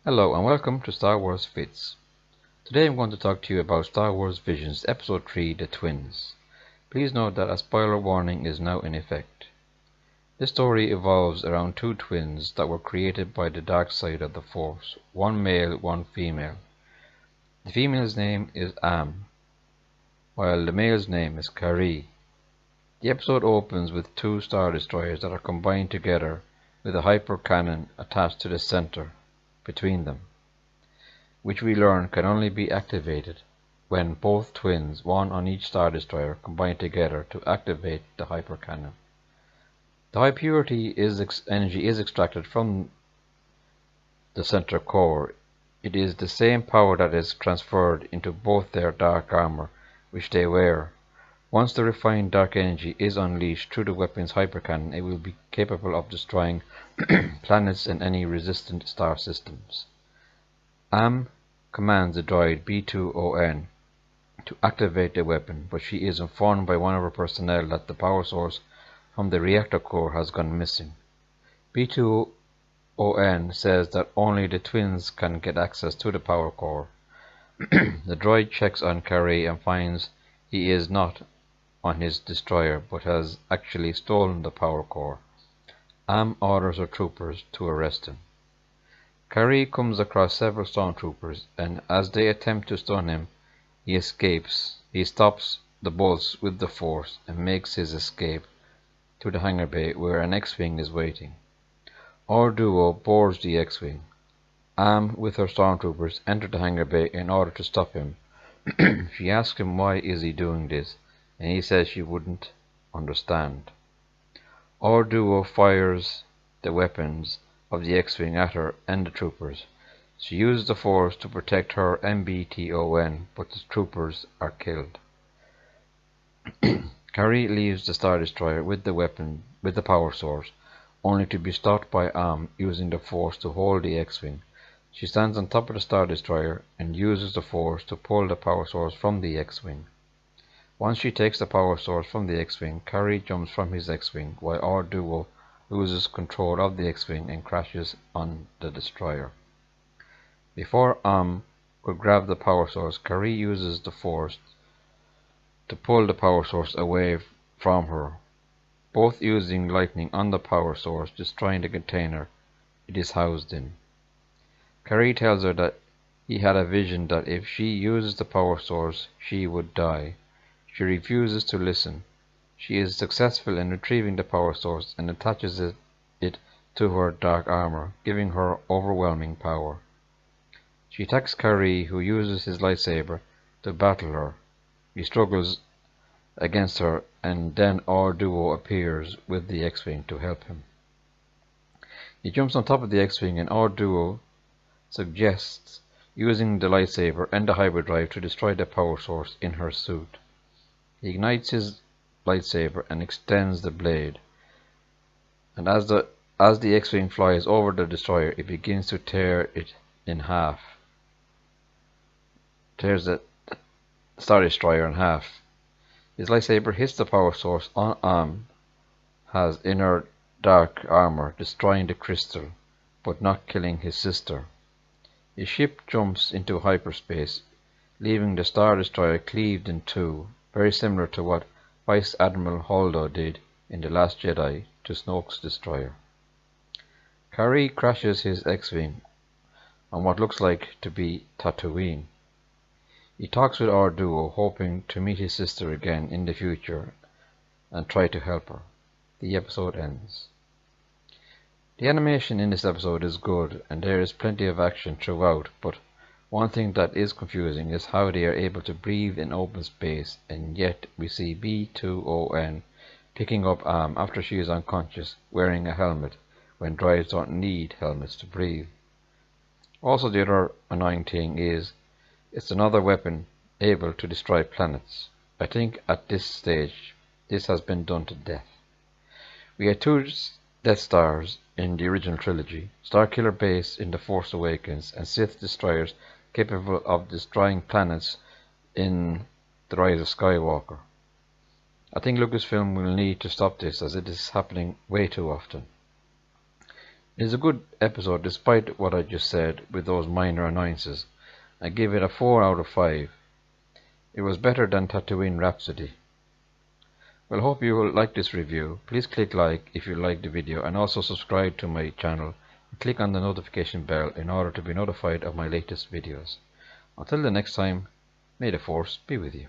Hello and welcome to Star Wars Fits. Today I'm going to talk to you about Starwarsvisions Episode 3 The Twins. Please note that a spoiler warning is now in effect. This story evolves around two twins that were created by the dark side of the Force, one male, one female. The female's name is Am, while the male's name is Karre. The episode opens with two Star Destroyers that are combined together with a hyper cannon attached to the center between them, which we learn can only be activated when both twins, one on each Star Destroyer, combine together to activate the hyper cannon. The high purity energy is extracted from the center core. It is the same power that is transferred into both their dark armor, which they wear. Once the refined dark energy is unleashed through the weapon's hypercannon, it will be capable of destroying planets and any resistant star systems. Am commands the droid B2ON to activate the weapon, but she is informed by one of her personnel that the power source from the reactor core has gone missing. B2ON says that only the twins can get access to the power core. The droid checks on Karre and finds he is not on his destroyer but has actually stolen the power core. Am orders her troopers to arrest him. Karre comes across several stormtroopers, and as they attempt to stun him, he escapes. He stops the bolts with the Force and makes his escape to the hangar bay where an X-Wing is waiting. Our duo boards the X-Wing. Am, with her stormtroopers, enter the hangar bay in order to stop him. She asks him why is he doing this, and he says she wouldn't understand. Our duo fires the weapons of the X-Wing at her and the troopers. She uses the Force to protect her and BTON, but the troopers are killed. Karre leaves the Star Destroyer with the power source, only to be stopped by Am using the Force to hold the X-Wing. She stands on top of the Star Destroyer and uses the Force to pull the power source from the X-Wing. Once she takes the power source from the X-Wing, Karre jumps from his X-Wing, while our duo loses control of the X-Wing and crashes on the destroyer. Before Am could grab the power source, Karre uses the Force to pull the power source away from her, both using lightning on the power source, destroying the container it is housed in. Karre tells her that he had a vision that if she uses the power source, she would die. She refuses to listen. She is successful in retrieving the power source and attaches it to her dark armor, giving her overwhelming power. She attacks Karre, who uses his lightsaber to battle her. He struggles against her, and then our duo appears with the X-Wing to help him. He jumps on top of the X-Wing, and our duo suggests using the lightsaber and the hyperdrive to destroy the power source in her suit. He ignites his lightsaber and extends the blade, and as the X-Wing flies over the destroyer, it begins to tear it in half. Tears the Star Destroyer in half. His lightsaber hits the power source on Am has inner dark armor, destroying the crystal, but not killing his sister. His ship jumps into hyperspace, leaving the Star Destroyer cleaved in two, very similar to what Vice Admiral Holdo did in The Last Jedi to Snoke's destroyer. Karre crashes his X-Wing on what looks like to be Tatooine. He talks with our duo, hoping to meet his sister again in the future and try to help her. The episode ends. The animation in this episode is good, and there is plenty of action throughout, but one thing that is confusing is how they are able to breathe in open space, and yet we see B2ON picking up Am after she is unconscious, wearing a helmet, when droids don't need helmets to breathe. Also, the other annoying thing is, it's another weapon able to destroy planets. I think at this stage, this has been done to death. We had two Death Stars in the original trilogy, Starkiller Base in The Force Awakens, and Sith Destroyers capable of destroying planets in The Rise of Skywalker. I think Lucasfilm will need to stop this, as it is happening way too often. It is a good episode despite what I just said with those minor annoyances. I give it a 4 out of 5. It was better than Tatooine Rhapsody. Well, hope you will like this review. Please click like if you liked the video, and also subscribe to my channel and click on the notification bell in order to be notified of my latest videos. Until the next time, may the Force be with you.